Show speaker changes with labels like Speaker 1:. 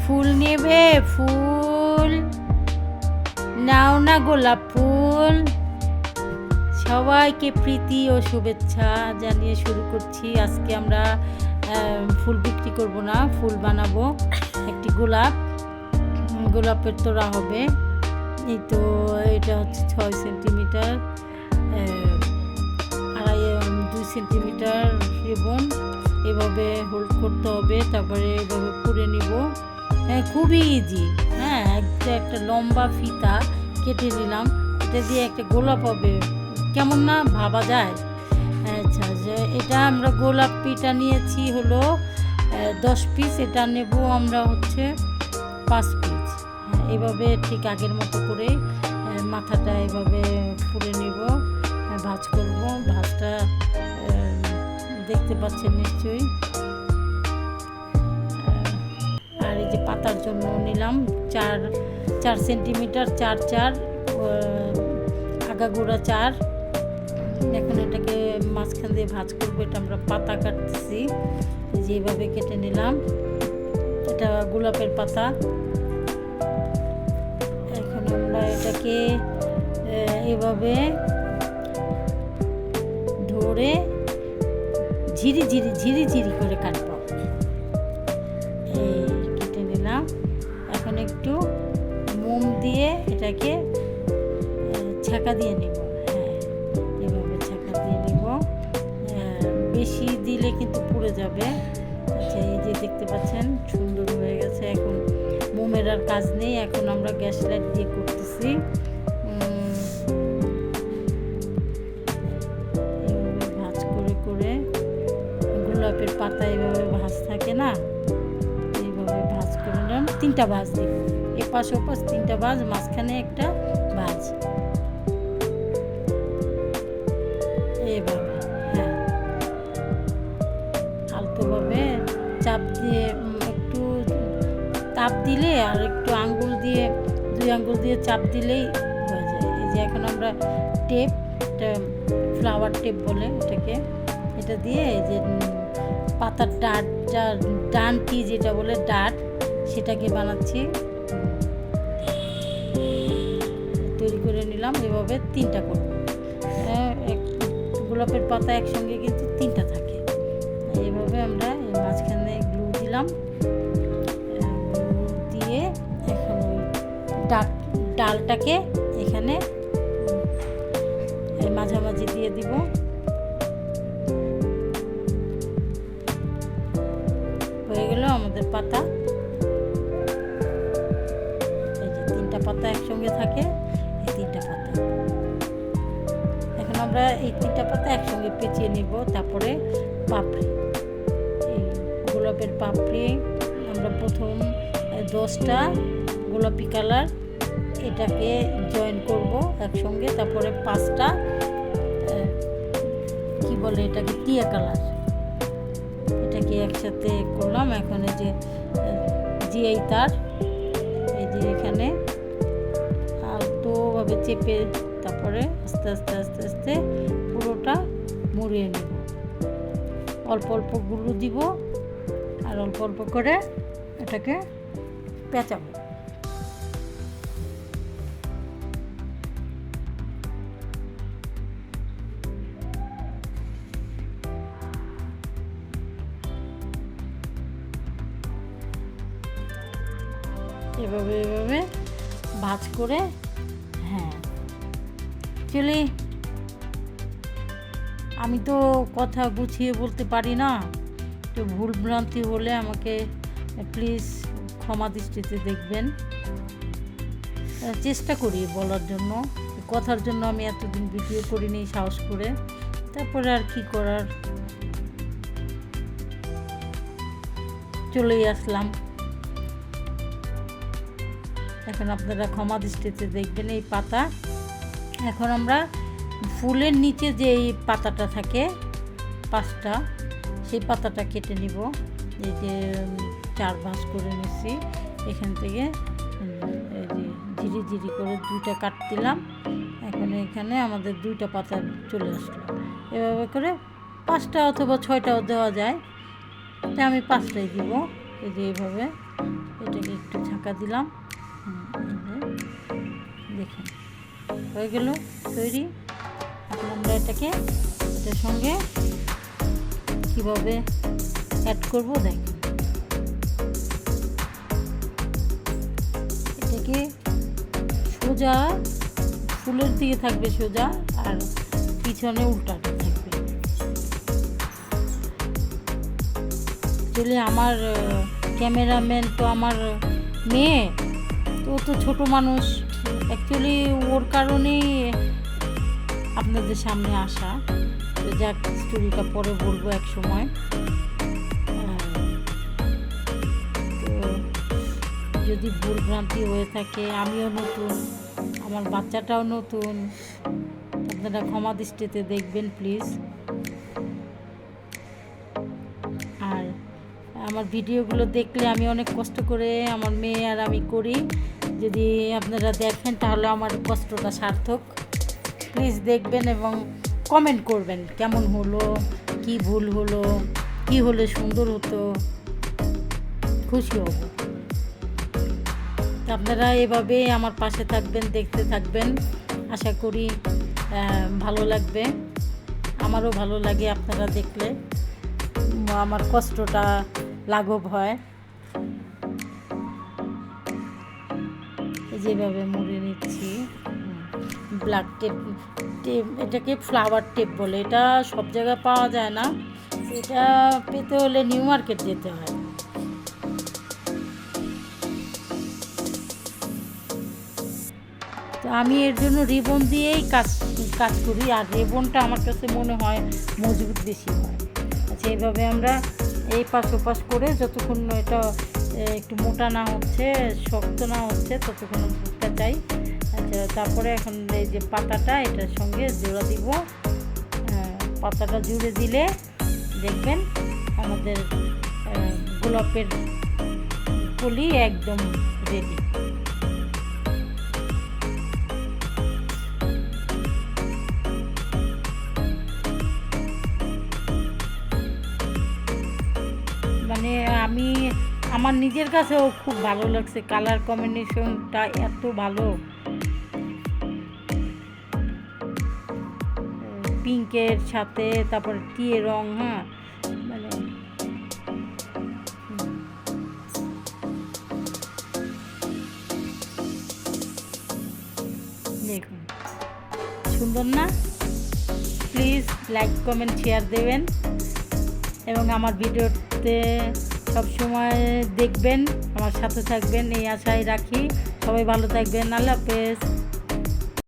Speaker 1: ফুল নেবে? ফুল নাও না, গোলাপ ফুল। সবাইকে প্রীতি ও শুভেচ্ছা জানিয়ে শুরু করছি। আজকে আমরা ফুল বিক্রি করব না, ফুল বানাবো। একটি গোলাপের তোড়া হবে। এই তো এটা হচ্ছে 6 সেন্টিমিটার, 2 সেন্টিমিটার রিবন। এভাবে হোল্ড করতে হবে, তারপরে এভাবে পুড়ে নিব। খুবই ইজি। একটা লম্বা ফিতা কেটে নিলাম, এটা দিয়ে একটা গোলাপ হবে। কেমন না ভাবা যায়? আচ্ছা, এটা আমরা গোলাপ পিঠা নিয়েছি হলো 10 পিস, এটা নেব আমরা হচ্ছে 5 পিস। এভাবে ঠিক আগের মতো করে মাথাটা এভাবে পুড়ে নেব, ভাঁজ করব। ভাঁজটা দেখতে পাচ্ছেন নিশ্চয়ই। আর এই যে পাতার জন্য নিলাম 4 সেন্টিমিটার, 4 আগাগোড়া 4। এখন এটাকে মাঝখান দিয়ে ভাঁজ করবো। এটা আমরা পাতা কাটতেছি, যেভাবে কেটে নিলাম। এটা গোলাপের পাতা। এখন আমরা এটাকে এভাবে ধরে ঝিরি করে কাটবো। এই কেটে নিলাম। এখন একটু মোম দিয়ে এটাকে ছাঁকা দিয়ে নেব। এভাবে ছাঁকা দিয়ে নেব। বেশি দিলে কিন্তু পুড়ে যাবে। আচ্ছা, এই যে দেখতে পাচ্ছেন সুন্দর হয়ে গেছে। এখন মোমের আর কাজ নেই, এখন আমরা গ্যাস লাইট দিয়ে করতেছি। এভাবে ভাঁজ করে গোলাপের পাতা এভাবে ভাঁজ থাকে না, এইভাবে ভাঁজ করে নিলাম। 3টা ভাঁজ দিব, এপাশ ওপাশ 3টা ভাঁজ, মাঝখানে একটা ভাঁজ। এইভাবে আলতোভাবে চাপ দিয়ে, একটু তাপ দিলে আর একটু আঙ্গুল দিয়ে, 2 আঙ্গুল দিয়ে চাপ দিলেই হয়ে যায়। এই যে এখন আমরা টেপ, এটা ফ্লাওয়ার টেপ বলে এটাকে, এটা দিয়ে এই যে পাতার ডানটি যেটা বলে ডাট, সেটাকে বানাচ্ছি। তৈরি করে নিলাম। এভাবে 3টা করব। গোলাপের পাতা একসঙ্গে কিন্তু 3টা থাকে। এইভাবে আমরা মাঝখানে গ্লু দিলাম। গ্লু দিয়ে এখন ওই ডালটাকে এখানে মাঝামাঝি দিয়ে দিব। হয়ে গেল আমাদের পাতা। এই যে 3টা পাতা একসঙ্গে থাকে, এই 3টা পাতা। এখন আমরা এই 3টা পাতা একসঙ্গে পেঁচিয়ে নিব। তারপরে পাপড়ি, এই গোলাপের পাপড়ি আমরা প্রথম 10টা গোলাপি কালার এটাকে জয়েন করব একসঙ্গে। তারপরে 5টা কি বলে এটাকে, টিয়া কালার, এটাকে একসাথে করলাম। এখন এই যে জিআই তার, এই যে এখানে আলতোভাবে চেপে, তারপরে আস্তে আস্তে পুরোটা মুড়িয়ে নেব। অল্প অল্প গুলো দিব আর অল্প অল্প করে এটাকে পেঁচাবো। এভাবে ভাঁজ করে চলি। আমি তো কথা গুছিয়ে বলতে পারি না, তো ভুল ভ্রান্তি হলে আমাকে প্লিজ ক্ষমা দৃষ্টিতে দেখবেন। চেষ্টা করি বলার জন্য, কথার জন্য আমি এতদিন ভিডিও করিনি সাহস করে। তারপরে আর কি করার, চলেই আসলাম। এখন আপনারা ক্ষমা দৃষ্টিতে দেখবেন এই পাতা। এখন আমরা ফুলের নিচে যে এই পাতাটা থাকে 5টা, সেই পাতাটা কেটে নিব। এই যে 4 ভাঁজ করে নিচ্ছি। এখান থেকে এই যে ঝিরি করে 2টা কাট দিলাম। এখন এখানে আমাদের 2টা পাতা চলে আসলো। এভাবে করে 5টা অথবা 6টাও দেওয়া যায়, তা আমি 5টাই দিব। এই যে এইভাবে এটাকে একটু ঝাঁকা দিলাম। দেখুন হয়ে গেল তৈরি। এখন আমরা এটাকে এটার সঙ্গে কীভাবে অ্যাড করবো দেখুন। এটাকে সোজা ফুলের দিকে থাকবে সোজা, আর পিছনে উল্টাটা থাকবে। অ্যাকচুয়ালি আমার ক্যামেরাম্যান তো আমার মেয়ে, তো ও তো ছোটো মানুষ, অ্যাকচুয়ালি ওর কারণেই আপনাদের সামনে আসা। তো যাক, স্টোরিটা পরে বলবো এক সময়। তো যদি ভুলভ্রান্তি হয়ে থাকে, আমিও নতুন, আমার বাচ্চাটাও নতুন, আপনারা ক্ষমা দৃষ্টিতে দেখবেন প্লিজ। আর আমার ভিডিওগুলো দেখলে আমি অনেক কষ্ট করে আমার মেয়ে আর আমি করি, যদি আপনারা দেখেন তাহলে আমার কষ্টটা সার্থক। প্লিজ দেখবেন এবং কমেন্ট করবেন কেমন হলো, কি ভুল হলো, কি হলে সুন্দর হতো, খুশি হব। আপনারা এভাবে আমার পাশে থাকবেন, দেখতে থাকবেন, আশা করি ভালো লাগবে। আমারও ভালো লাগে আপনারা দেখলে, আমার কষ্টটা লাঘব হয়। যেভাবে মুড়ে নিচ্ছি। ব্ল্যাক টেপ, এটাকে ফ্লাওয়ার টেপ বলে, এটা সব জায়গায় পাওয়া যায় না, এটা পেতে হলে নিউ মার্কেট যেতে হয়। তো আমি এর জন্য রিবন দিয়েই কাজ করি, আর রিবনটা আমার কাছে মনে হয় মজবুত বেশি হয়। আচ্ছা, এইভাবে আমরা এই পাশ ওপাশ করে যতক্ষণ এটা একটু মোটা না হচ্ছে, শক্ত না হচ্ছে, ততক্ষণ ভুট্টা চাই। আচ্ছা, তারপরে এখন এই যে পাতাটা এটার সঙ্গে জোড়া দিব। পাতাটা জুড়ে দিলে দেখবেন আমাদের গোলাপের কলি একদম রেডি। মানে আমার নিজের কাছেও খুব ভালো লাগছে, কালার কম্বিনেশনটা এত ভালো, পিঙ্কের সাথে তারপরে টিয়ে রং। হ্যাঁ, মানে দেখুন সুন্দর না? প্লিজ লাইক কমেন্ট শেয়ার দেবেন এবং আমার ভিডিওতে সবসময় দেখবেন, আমার সাথে থাকবেন, এই আশায় রাখি। সবাই ভালো থাকবেন। আল্লাহ হাফেজ।